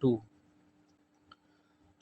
2।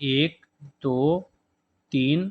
1, 2, 3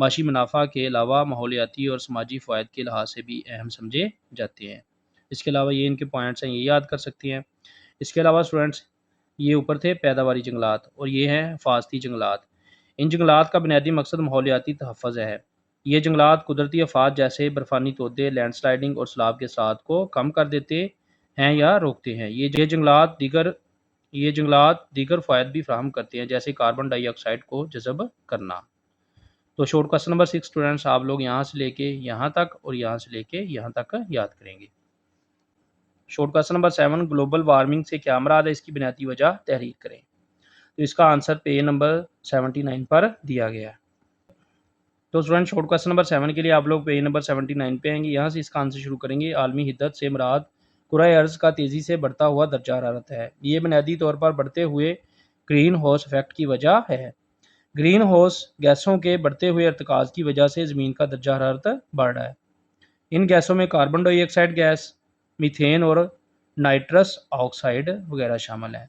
معاشی منافع کے علاوہ ماحولیاتی اور سماجی فوائد کے لحاظ سے بھی اہم سمجھے جاتے ہیں۔ اس کے علاوہ یہ ان کے پوائنٹس ہیں، یہ یاد کر سکتے ہیں۔ اس کے علاوہ اسٹوڈنٹس یہ اوپر تھے پیداواری جنگلات اور یہ ہیں حفاظتی جنگلات۔ ان جنگلات کا بنیادی مقصد ماحولیاتی تحفظ ہے۔ یہ جنگلات قدرتی آفات جیسے برفانی تودے، لینڈ سلائڈنگ اور سیلاب کے اثرات کو کم کر دیتے ہیں یا روکتے ہیں۔ یہ جنگلات دیگر فوائد بھی فراہم کرتے ہیں، جیسے کاربن ڈائی آکسائڈ کو جذب کرنا۔ تو شارٹ کوسچن نمبر 6 اسٹوڈنٹس آپ لوگ یہاں سے لے کے یہاں تک اور یہاں سے لے کے یہاں تک یاد کریں گے۔ Short question number 7 global warming سے کیا مراد ہے، اس کی بنیادی وجہ تحریر کریں۔ تو اس کا آنسر پیج نمبر 79 پر دیا گیا ہے۔ تو اسٹوڈنٹ شارٹ کوسچن نمبر 7 کے لیے آپ لوگ پیج نمبر 79 پہ آئیں گے، یہاں سے اس کا آنسر شروع کریں گے۔ عالمی حدت سے مراد کرۂ ارض کا تیزی سے بڑھتا ہوا درجہ حرارت ہے، یہ بنیادی طور پر بڑھتے ہوئے گرین ہاؤس ایفیکٹ کی وجہ ہے۔ گرین ہاؤس گیسوں کے بڑھتے ہوئے ارتکاز کی وجہ سے زمین کا درجہ حرارت بڑھ رہا ہے۔ ان گیسوں میں کاربن ڈائی آکسائڈ گیس، میتھین اور نائٹرس آکسائڈ وغیرہ شامل ہیں۔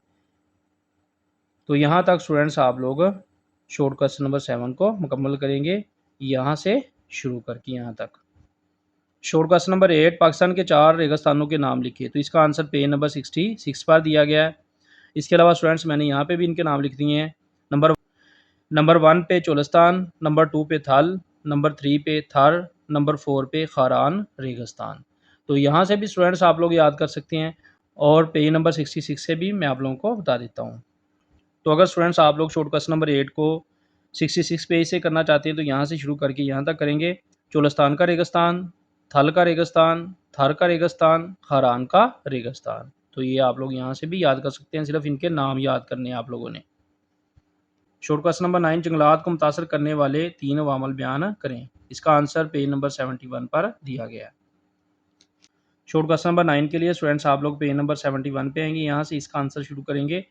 تو یہاں تک اسٹوڈنٹس آپ لوگ شارٹ کوسچن نمبر 7 کو مکمل کریں گے، یہاں سے شروع کر کے یہاں تک۔ شارٹ کوسچن نمبر 8 پاکستان کے 4 ریگستانوں کے نام لکھیے۔ تو اس کا آنسر پیج نمبر 66 پر دیا گیا ہے۔ اس کے علاوہ اسٹوڈنٹس میں نے یہاں پہ بھی ان کے نام لکھ دیے ہیں۔ نمبر 1 پہ چولستان، نمبر 2 پہ تھل، نمبر 3 پہ تھر، نمبر 4 پہ خاران ریگستان۔ تو یہاں سے بھی اسٹوڈنٹس آپ لوگ یاد کر سکتے ہیں، اور پیج نمبر 66 سے بھی میں آپ لوگوں کو بتا دیتا ہوں۔ تو اگر اسٹوڈنٹس آپ لوگ شارٹ کوسچن نمبر 8 کو 66 پیج سے کرنا چاہتے ہیں تو یہاں سے شروع کر کے یہاں تک کریں گے۔ چولستان کا ریگستان، تھل کا ریگستان، تھر کا ریگستان، خاران کا ریگستان۔ تو یہ آپ لوگ یہاں سے بھی یاد کر سکتے ہیں، صرف ان کے نام یاد کرنے ہیں آپ لوگوں نے۔ شارٹ کوسچن نمبر 9 جنگلات کو متاثر کرنے والے 3 عوامل بیان کریں۔ اس کا آنسر پیج نمبر 71 پر دیا گیا ہے۔ شارٹ کوسچن نمبر 9 کے لیے اسٹوڈنٹس آپ لوگ پیج نمبر 71 پہ آئیں گے، یہاں سے اس کا آنسر شروع کریں گے۔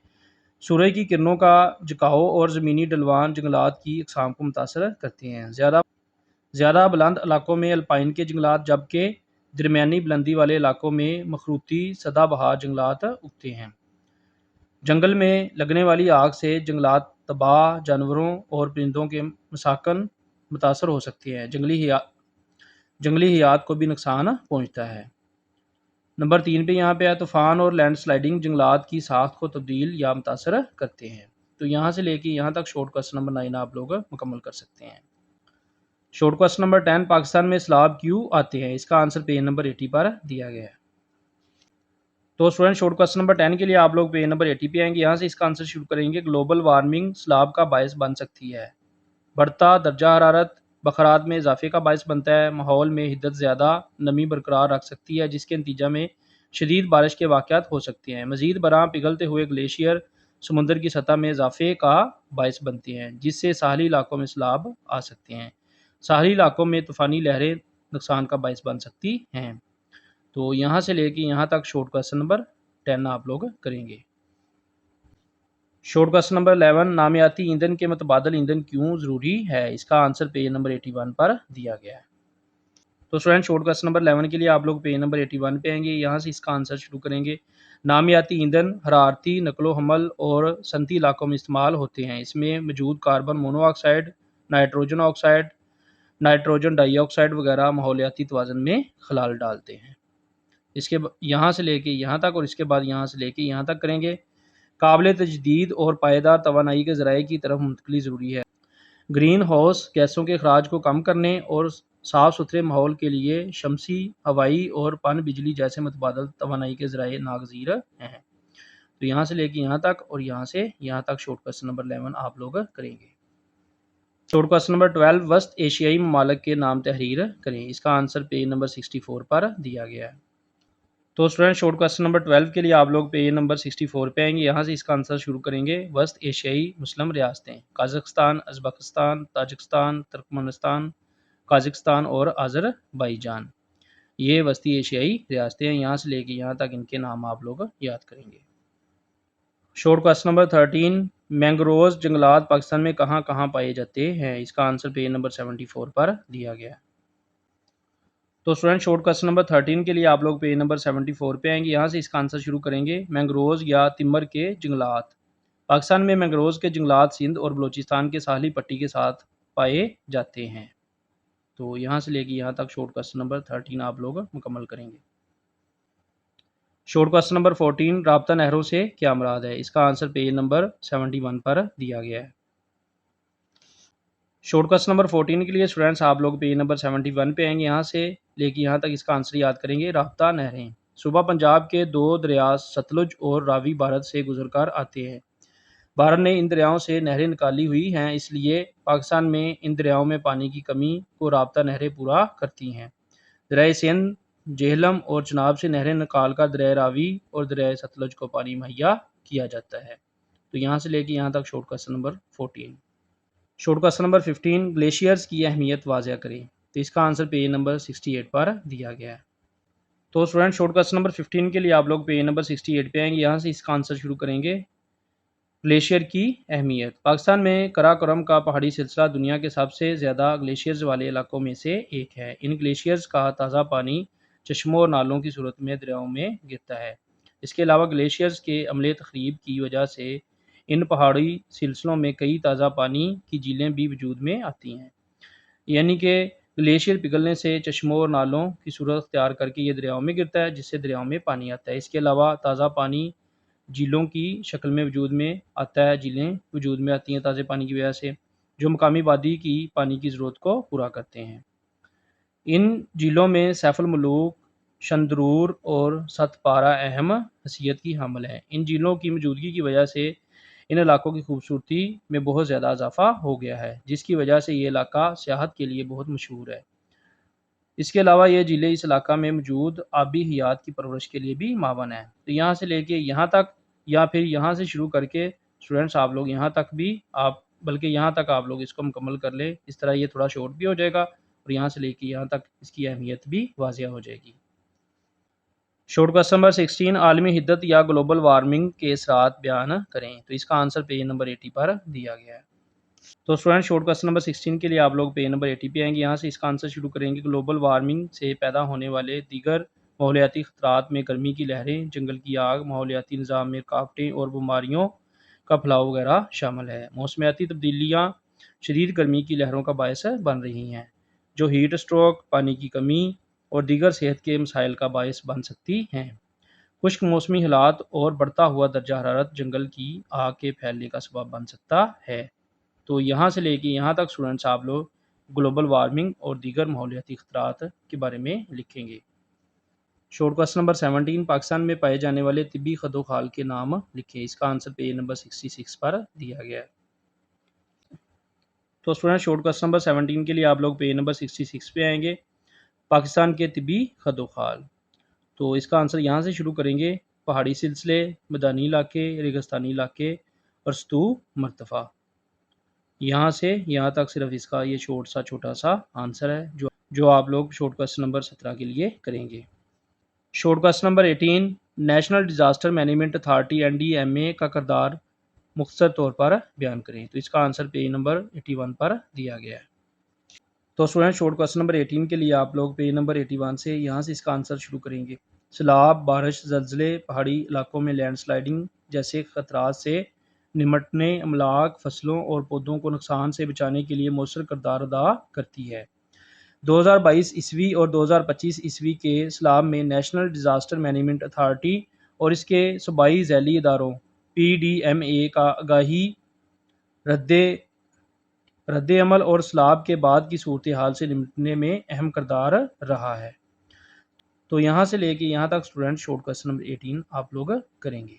سورج کی کرنوں کا جھکاؤ اور زمینی ڈھلوان جنگلات کی اقسام کو متاثر کرتے ہیں۔ زیادہ بلند علاقوں میں الپائن کے جنگلات، جبکہ درمیانی بلندی والے علاقوں میں مخروطی سدا بہار جنگلات اگتے ہیں۔ جنگل میں لگنے والی آگ سے جنگلات تباہ جانوروں اور پرندوں کے مساکن متاثر ہو سکتے ہیں، جنگلی حیات کو بھی نقصان پہنچتا ہے۔ نمبر 3 پہ یہاں پہ ہے طوفان اور لینڈ سلائڈنگ جنگلات کی ساخت کو تبدیل یا متاثر کرتے ہیں۔ تو یہاں سے لے کے یہاں تک شارٹ کوسچن نمبر 9 آپ لوگ مکمل کر سکتے ہیں۔ شارٹ کوسچن نمبر 10 پاکستان میں سیلاب کیوں آتے ہیں، اس کا آنسر پیج نمبر 80 پر دیا گیا ہے۔ تو اسٹوڈنٹ شارٹ کوسچن نمبر 10 کے لیے آپ لوگ پیج نمبر 80 پہ آئیں گے، یہاں سے اس کا آنسر شروع کریں گے۔ گلوبل وارمنگ سیلاب کا باعث بن سکتی ہے۔ بڑھتا درجہ حرارت بخارات میں اضافے کا باعث بنتا ہے۔ ماحول میں حدت زیادہ نمی برقرار رکھ سکتی ہے، جس کے نتیجہ میں شدید بارش کے واقعات ہو سکتے ہیں۔ مزید برآں پگھلتے ہوئے گلیشیئر سمندر کی سطح میں اضافے کا باعث بنتے ہیں، جس سے ساحلی علاقوں میں سیلاب آ سکتے ہیں۔ ساحلی علاقوں میں طوفانی لہریں نقصان کا باعث بن سکتی ہیں۔ تو یہاں سے لے کے یہاں تک شارٹ کوسچن نمبر 10 آپ لوگ کریں گے۔ شارٹ کوسچن نمبر 11 نامیاتی ایندھن کے متبادل ایندھن کیوں ضروری ہے، اس کا آنسر پیج نمبر 81 پر دیا گیا ہے۔ تو اسٹوڈنٹ شارٹ کوسچن نمبر 11 کے لیے آپ لوگ پیج نمبر 81 پہ آئیں گے، یہاں سے اس کا آنسر شروع کریں گے۔ نامیاتی ایندھن حرارتی نقل و حمل اور صنعتی علاقوں میں استعمال ہوتے ہیں۔ اس میں موجود carbon monoxide, nitrogen oxide, nitrogen dioxide وغیرہ ماحولیاتی توازن میں خلل ڈالتے ہیں۔ اس کے یہاں سے لے کے یہاں تک اور اس کے بعد یہاں سے لے کے یہاں تک کریں گے۔ قابل تجدید اور پائیدار توانائی کے ذرائع کی طرف منتقلی ضروری ہے۔ گرین ہاؤس گیسوں کے اخراج کو کم کرنے اور صاف ستھرے ماحول کے لیے شمسی، ہوائی اور پن بجلی جیسے متبادل توانائی کے ذرائع ناگزیر ہیں۔ تو یہاں سے لے کے یہاں تک اور یہاں سے یہاں تک شارٹ کوسچن نمبر 11 آپ لوگ کریں گے۔ شارٹ کوسچن نمبر 12 وسط ایشیائی ممالک کے نام تحریر کریں، اس کا آنسر پیج نمبر 64 پر دیا گیا ہے۔ تو اسٹوڈنٹ شارٹ کوسچن نمبر 12 کے لیے آپ لوگ پیج نمبر 64 پہ آئیں گے، یہاں سے اس کا آنسر شروع کریں گے۔ وسط ایشیائی مسلم ریاستیں قازقستان، ازبکستان، تاجکستان، ترکمنستان، قازقستان اور آذربائیجان، یہ وسطی ایشیائی ریاستیں ہیں۔ یہاں سے لے کے یہاں تک ان کے نام آپ لوگ یاد کریں گے۔ شارٹ کوسچن نمبر 13 مینگرووز جنگلات پاکستان میں کہاں کہاں پائے جاتے ہیں، اس کا آنسر پیج نمبر 74 پر دیا گیا ہے۔ تو اسٹوڈنٹ شارٹ کوسچن نمبر 13 کے لیے آپ لوگ پیج نمبر 74 پہ آئیں گے، یہاں سے اس کا آنسر شروع کریں گے۔ مینگرووز یا تمر کے جنگلات پاکستان میں مینگرووز کے جنگلات سندھ اور بلوچستان کے ساحلی پٹی کے ساتھ پائے جاتے ہیں۔ تو یہاں سے لے کے یہاں تک شارٹ کوسچن نمبر 13 آپ لوگ مکمل کریں گے۔ شارٹ کوسچن نمبر 14 رابطہ نہروں سے کیا مراد ہے؟ اس کا آنسر پیج نمبر 71 پر دیا گیا ہے۔ شارٹ کوسچن نمبر 14 کے لیے اسٹوڈنٹس آپ لوگ پیج نمبر 71 پہ آئیں گے، یہاں سے لے کے یہاں تک اس کا آنسر یاد کریں گے۔ رابطہ نہریں صوبہ پنجاب کے دو دریا ستلج اور راوی بھارت سے گزر کر آتے ہیں۔ بھارت نے ان دریاؤں سے نہریں نکالی ہوئی ہیں، اس لیے پاکستان میں ان دریاؤں میں پانی کی کمی کو رابطہ نہریں پورا کرتی ہیں۔ دریائے سندھ، جہلم اور چناب سے نہریں نکال کر دریائے راوی اور دریائے ستلج کو پانی مہیا کیا جاتا ہے۔ تو یہاں سے لے کے یہاں تک short question number 14۔ Short question number 15 glaciers کی اہمیت واضح کریں، تو اس کا آنسر پیج نمبر 68 پر دیا گیا ہے۔ تو اسٹوڈنٹ شارٹ کوسچن نمبر 15 کے لیے آپ لوگ پیج نمبر 68 پہ آئیں گے، یہاں سے اس کا آنسر شروع کریں گے۔ گلیشیئر کی اہمیت، پاکستان میں قراقرم کا پہاڑی سلسلہ دنیا کے سب سے زیادہ گلیشیئرز والے علاقوں میں سے ایک ہے۔ ان گلیشیئرز کا تازہ پانی چشموں اور نالوں کی صورت میں دریاؤں میں گرتا ہے۔ اس کے علاوہ گلیشیئرز کے عمل تخریب کی وجہ سے ان پہاڑی سلسلوں میں کئی تازہ پانی کی جھیلیں بھی وجود میں آتی ہیں، یعنی کہ گلیشیئر پگھلنے سے چشموں اور نالوں کی صورت اختیار کر کے یہ دریاؤں میں گرتا ہے، جس سے دریاؤں میں پانی آتا ہے۔ اس کے علاوہ تازہ پانی جھیلوں کی شکل میں وجود میں آتا ہے، جھیلیں وجود میں آتی ہیں تازے پانی کی وجہ سے، جو مقامی آبادی کی پانی کی ضرورت کو پورا کرتے ہیں۔ ان جھیلوں میں سیف الملوک، شندرور اور ست پارہ اہم حیثیت کی حامل ہیں۔ ان جھیلوں کی موجودگی کی وجہ سے ان علاقوں کی خوبصورتی میں بہت زیادہ اضافہ ہو گیا ہے، جس کی وجہ سے یہ علاقہ سیاحت کے لیے بہت مشہور ہے۔ اس کے علاوہ یہ جھیلیں اس علاقہ میں موجود آبی حیات کی پرورش کے لیے بھی معاون ہیں۔ تو یہاں سے لے کے یہاں تک، یا پھر یہاں سے شروع کر کے اسٹوڈنٹس آپ لوگ یہاں تک بھی بلکہ یہاں تک آپ لوگ اس کو مکمل کر لیں، اس طرح یہ تھوڑا شارٹ بھی ہو جائے گا اور یہاں سے لے کے یہاں تک اس کی اہمیت بھی واضح ہو جائے گی۔ شارٹ کوسچن نمبر 16 عالمی حدت یا گلوبل وارمنگ کے اثرات بیان کریں، تو اس کا آنسر پیج نمبر 80 پر دیا گیا ہے۔ تو اسٹوڈنٹ شارٹ کوسچن نمبر 16 کے لیے آپ لوگ پیج نمبر 80 پہ آئیں گے، یہاں سے اس کا آنسر شروع کریں گے۔ گلوبل وارمنگ سے پیدا ہونے والے دیگر ماحولیاتی خطرات میں گرمی کی لہریں، جنگل کی آگ، ماحولیاتی نظام میں رکاوٹیں اور بیماریوں کا پھیلاؤ وغیرہ شامل ہے۔ موسمیاتی تبدیلیاں شدید گرمی کی لہروں کا باعث بن رہی ہیں، جو ہیٹ اسٹروک، پانی کی کمی اور دیگر صحت کے مسائل کا باعث بن سکتی ہیں۔ خشک موسمی حالات اور بڑھتا ہوا درجہ حرارت جنگل کی آگ کے پھیلنے کا سبب بن سکتا ہے۔ تو یہاں سے لے کے یہاں تک اسٹوڈنٹس آپ لوگ گلوبل وارمنگ اور دیگر ماحولیاتی خطرات کے بارے میں لکھیں گے۔ شارٹ کوسچن نمبر 17 پاکستان میں پائے جانے والے طبی خد و خال کے نام لکھیں، اس کا آنسر پیج نمبر 66 پر دیا گیا ہے۔ تو اسٹوڈنٹ شارٹ کوسچن نمبر 17 کے لیے آپ لوگ پیج نمبر 66 پہ آئیں گے، پاکستان کے طبی خد و خال۔ تو اس کا آنسر یہاں سے شروع کریں گے، پہاڑی سلسلے، میدانی علاقے، ریگستانی علاقے اور سطوح مرتفع۔ یہاں سے یہاں تک صرف اس کا یہ چھوٹا سا آنسر ہے جو آپ لوگ شارٹ کوسچن نمبر 17 کے لیے کریں گے۔ Short question number 18 national disaster management authority NDMA کا کردار مختصر طور پر بیان کریں، تو اس کا آنسر پیج نمبر 81 پر دیا گیا ہے۔ تو اسٹوڈنٹ شارٹ کوسچن نمبر 18 کے لیے آپ لوگ پیج نمبر 81 سے یہاں سے اس کا آنسر شروع کریں گے۔ سیلاب، بارش، زلزلے، پہاڑی علاقوں میں لینڈ سلائڈنگ جیسے خطرات سے نمٹنے املاک، فصلوں اور پودوں کو نقصان سے بچانے کے لیے مؤثر کردار ادا کرتی ہے۔ 2022 عیسوی اور 2025 عیسوی کے سیلاب میں نیشنل ڈیزاسٹر مینجمنٹ اتھارٹی اور اس کے صوبائی ذیلی اداروں PDMA کا آگاہی، رد عمل اور سیلاب کے بعد کی صورتحال سے نمٹنے میں اہم کردار رہا ہے۔ تو یہاں سے لے کے یہاں تک اسٹوڈنٹ شارٹ کوسچن نمبر 18 آپ لوگ کریں گے۔